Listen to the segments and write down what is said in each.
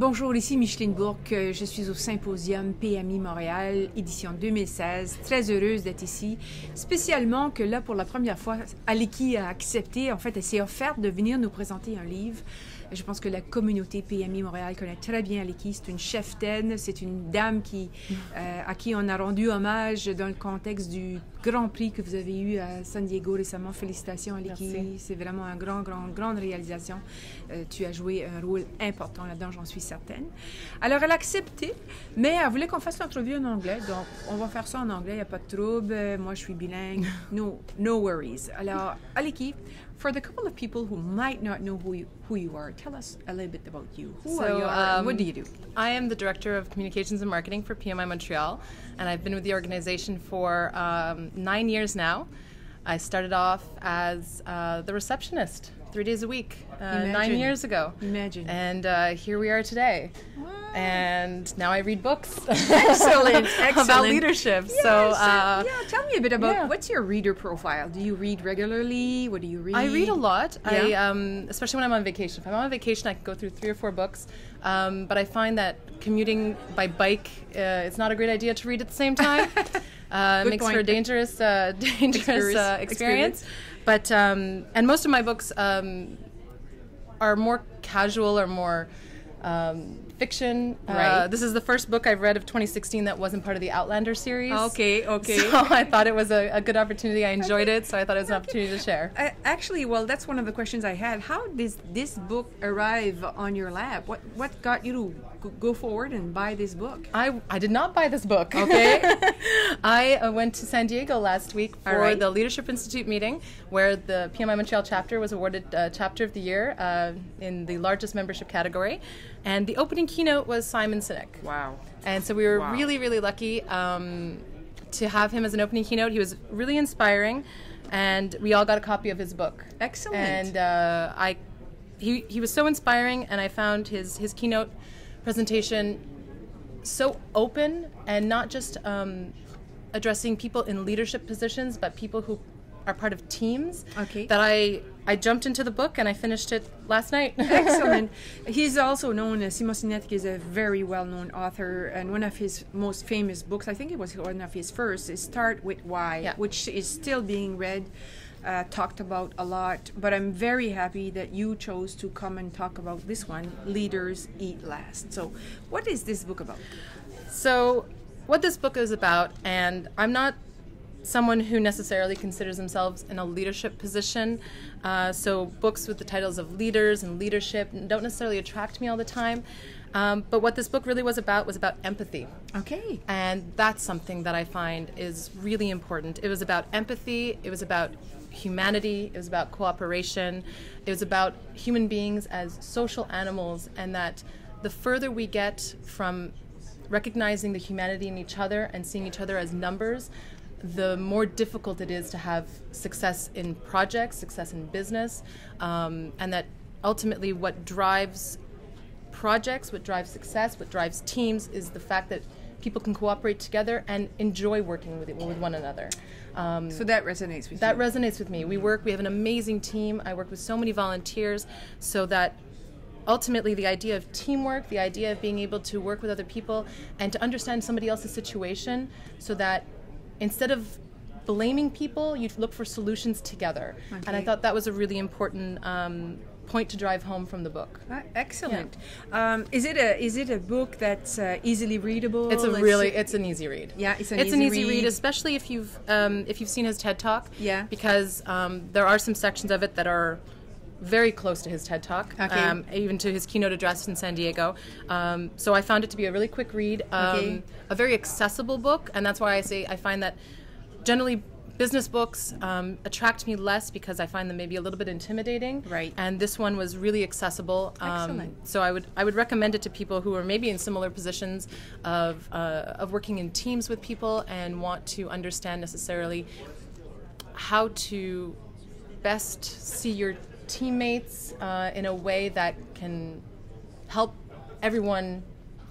Bonjour, ici Micheline Bourque. Je suis au Symposium PMI-Montréal, édition 2016. Très heureuse d'être ici. Spécialement que là, pour la première fois, Aliki a accepté, en fait, elle s'est offerte de venir nous présenter un livre. Je pense que la communauté PMI-Montréal connaît très bien Aliki. C'est une cheftaine, c'est une dame à qui on a rendu hommage dans le contexte du Grand Prix que vous avez eu à San Diego récemment. Félicitations, Aliki. C'est vraiment une grande réalisation. Tu as joué un rôle important là-dedans, j'en suis certaine. Alors, elle a accepté, mais elle voulait qu'on fasse l'entrevue en anglais. Donc, on va faire ça en anglais, il n'y a pas de trouble. Moi, je suis bilingue. No worries. Alors, Aliki, for the couple of people who might not know who you are, tell us a little bit about you. Who are you and what do you do? I am the Director of Communications and Marketing for PMI-Montreal, and I've been with the organization for 9 years now. I started off as the receptionist 3 days a week 9 years ago. Imagine. And here we are today. Wow. And now I read books. Excellent. About leadership. Yes. So, tell me a bit about what's your reader profile? Do you read regularly? What do you read? I read a lot. Yeah. Especially when I'm on vacation. If I'm on vacation, I can go through 3 or 4 books. But I find that commuting by bike, it's not a great idea to read at the same time. It makes for a dangerous experience. But and most of my books are more casual or more fiction. Right. This is the first book I've read of 2016 that wasn't part of the Outlander series. Okay. So I thought it was a good opportunity. I enjoyed it, so I thought it was an opportunity to share. Actually, well, that's one of the questions I had. How did this book arrive on your lap? What got you to go forward and buy this book? I did not buy this book. Okay. I went to San Diego last week for the Leadership Institute meeting, where the PMI-Montreal chapter was awarded Chapter of the Year in the largest membership category. And the opening keynote was Simon Sinek. Wow. And so we were really, really lucky to have him as an opening keynote. He was really inspiring, and we all got a copy of his book. Excellent. And he was so inspiring, and I found his keynote presentation so open and not just addressing people in leadership positions, but people who are part of teams. Okay. That I jumped into the book and I finished it last night. Excellent. He's also known as Sinek is a very well-known author, and one of his most famous books, I think it was one of his first, is Start With Why, which is still being read, talked about a lot. But I'm very happy that you chose to come and talk about this one, Leaders Eat Last. So what is this book about? So what this book is about, and I'm not someone who necessarily considers themselves in a leadership position. So books with the titles of leaders and leadership don't necessarily attract me all the time. But what this book really was about empathy. Okay. And that's something that I find is really important. It was about empathy. It was about humanity. It was about cooperation. It was about human beings as social animals, and that the further we get from recognizing the humanity in each other and seeing each other as numbers, the more difficult it is to have success in projects, success in business, and that ultimately what drives projects, what drives success, what drives teams is the fact that people can cooperate together and enjoy working with one another. So that resonates with you? That resonates with me. We have an amazing team. I work with so many volunteers, so that ultimately the idea of teamwork, the idea of being able to work with other people and to understand somebody else's situation, so that instead of blaming people, you look for solutions together. Okay. And I thought that was a really important point to drive home from the book. Excellent. Yeah. Is it a book that's easily readable? It's an easy read. Yeah, it's an easy read, especially if you've seen his TED Talk. Yeah. Because there are some sections of it that are very close to his TED Talk, even to his keynote address in San Diego. So I found it to be a really quick read, a very accessible book, and that's why I find that generally business books attract me less because I find them maybe a little bit intimidating. Right. And this one was really accessible. Excellent. So I would recommend it to people who are maybe in similar positions of working in teams with people and want to understand necessarily how to best see your teammates in a way that can help everyone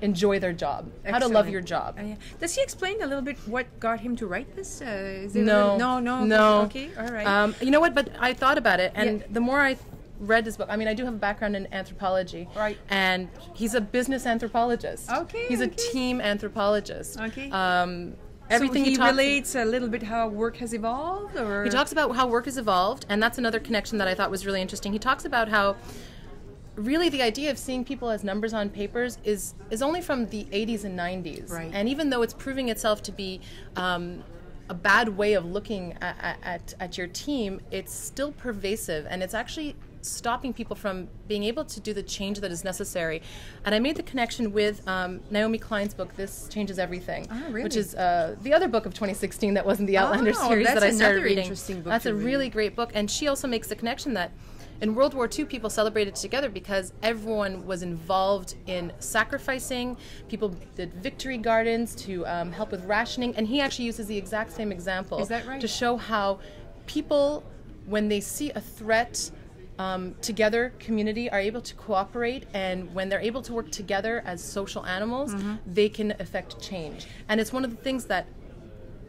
enjoy their job. Excellent. How to love your job. Does he explain a little bit what got him to write this? No. No. Okay, all right. You know what? But I thought about it, and the more read his book. I mean, I do have a background in anthropology. Right. And he's a business anthropologist. Okay. He's a team anthropologist. Okay. Everything so he talks relates a little bit how work has evolved, or he talks about how work has evolved, and that's another connection that I thought was really interesting. He talks about how really the idea of seeing people as numbers on papers is only from the 80s and 90s. Right. And even though it's proving itself to be a bad way of looking at your team, it's still pervasive, and it's actually stopping people from being able to do the change that is necessary. And I made the connection with Naomi Klein's book, This Changes Everything, really? which is the other book of 2016 that wasn't the Outlander series that I started reading. Interesting book that's a read. really great book. And she also makes the connection that in World War II, people celebrated together because everyone was involved in sacrificing. People did victory gardens to help with rationing. And he actually uses the exact same example. Is that right? To show how people, when they see a threat, together, community are able to cooperate, and when they're able to work together as social animals, they can affect change. And it's one of the things that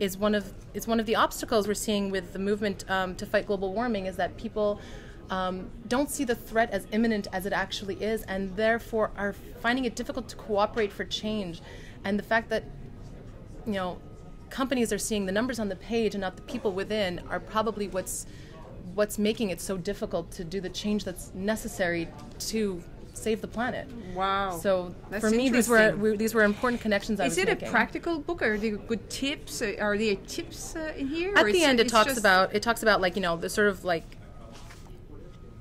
is one of the obstacles we're seeing with the movement to fight global warming, is that people don't see the threat as imminent as it actually is, and therefore are finding it difficult to cooperate for change. And the fact that, you know, companies are seeing the numbers on the page and not the people within are probably what's making it so difficult to do the change that's necessary to save the planet. Wow. So That's for me, these were important connections I was making. Is it a practical book? Are there good tips? Are there tips in here? At the end, it talks about like, you know, the sort of like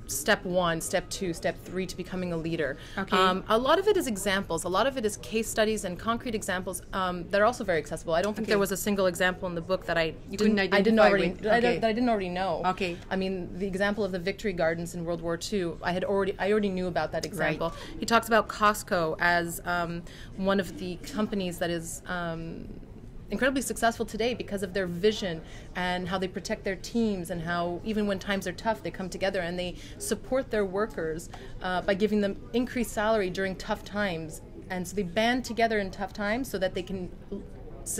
step 1, step 2, step 3 to becoming a leader. Okay. A lot of it is examples. A lot of it is case studies and concrete examples that are also very accessible. I don't think there was a single example in the book that I didn't already know. Okay. I mean, the example of the victory gardens in World War II, I already knew about that example. Right. He talks about Costco as one of the companies that is incredibly successful today because of their vision and how they protect their teams, and how even when times are tough, they come together and they support their workers by giving them increased salary during tough times. And so they band together in tough times so that they can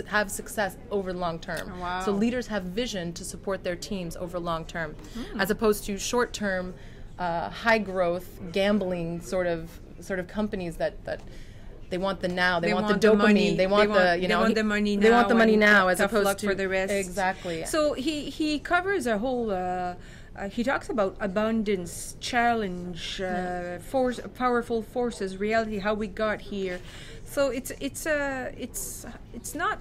have success over the long term. Wow. So leaders have vision to support their teams over long term, as opposed to short term, high growth, gambling sort of companies that they want the now. They want the dopamine. Money. They want the money now. They want the money now, as opposed to for the rest. Exactly. So he covers a whole. He talks about abundance, challenge, force, powerful forces, reality, how we got here. So it's not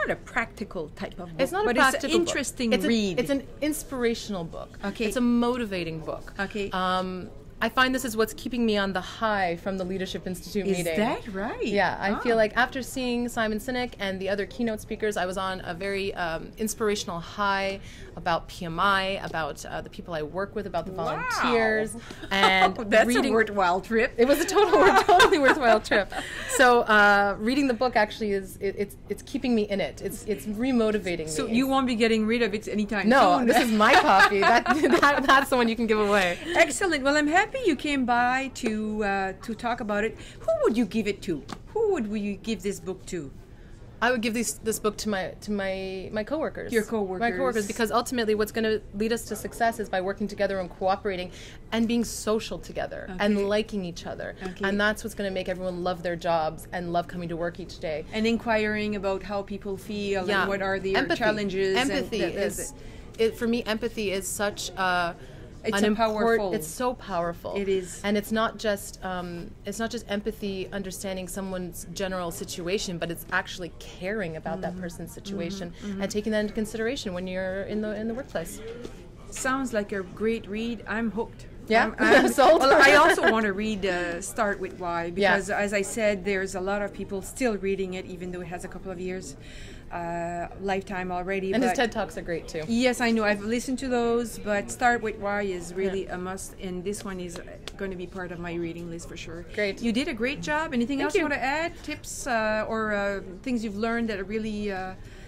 a practical type of book. It's not but a practical it's an interesting book. read. It's an inspirational book. Okay. It's a motivating book. Okay. I find this is what's keeping me on the high from the Leadership Institute meeting. Is that right? Yeah, I feel like after seeing Simon Sinek and the other keynote speakers, I was on a very inspirational high about PMI, about the people I work with, about the volunteers, and that's a worthwhile trip. It was a totally worthwhile trip. So reading the book actually it's keeping me in it. It's remotivating me. So you won't be getting rid of it anytime soon. No, this is my copy. That's the one you can give away. Excellent. Well, I'm happy you came by to talk about it. Who would you give it to? Who would you give this book to? I would give this book to my coworkers. Your coworkers. My coworkers, because ultimately what's going to lead us to success is by working together and cooperating and being social together and liking each other. Okay. And that's what's going to make everyone love their jobs and love coming to work each day. And inquiring about how people feel and what are their challenges. Empathy for me, empathy is such it's so powerful. It is. And it's not just empathy, understanding someone's general situation, but it's actually caring about that person's situation and taking that into consideration when you're in the workplace. Sounds like a great read. I'm hooked. Yeah, well, I also want to read Start With Why, because as I said, there's a lot of people still reading it, even though it has a couple of years lifetime already. And his TED Talks are great too. Yes, I know. I've listened to those, but Start With Why is really a must, and this one is going to be part of my reading list for sure. Great. You did a great job. Anything else you want to add? Tips or things you've learned that are really...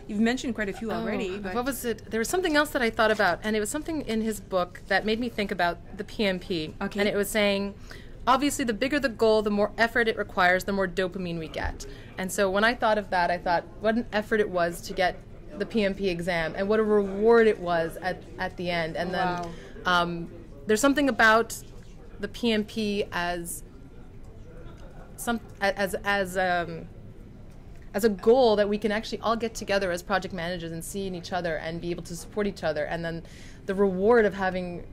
You've mentioned quite a few already. But what was it? There was something else that I thought about, and it was something in his book that made me think about the PMP. Okay. And it was saying, obviously, the bigger the goal, the more effort it requires, the more dopamine we get. And so when I thought of that, I thought what an effort it was to get the PMP exam, and what a reward it was at the end. And then there's something about the PMP as a goal that we can actually all get together as project managers and see in each other and be able to support each other. And then the reward of having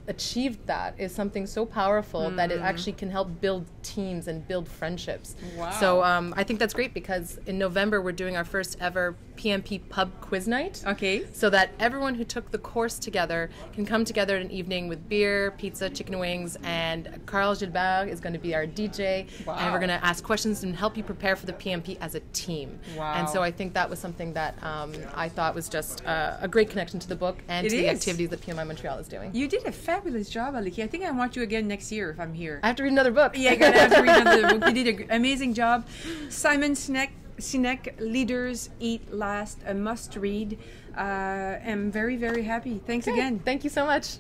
achieved that is something so powerful that it actually can help build teams and build friendships. Wow. So I think that's great, because in November we're doing our first ever PMP pub quiz night. Okay. So that everyone who took the course together can come together in an evening with beer, pizza, chicken wings, and Carl Gilbert is going to be our DJ. Wow. And we're going to ask questions and help you prepare for the PMP as a team. Wow. And so I think that was something that I thought was just a great connection to the book and to the activities that PMI-Montreal is doing. You did a fabulous job, Aliki. I think I want you again next year if I'm here. I have to read another book. Yeah, you're going to have to read another book. You did an amazing job. Simon Sinek, Leaders Eat Last, a must read. I'm very, very happy. Thanks again. Thank you so much.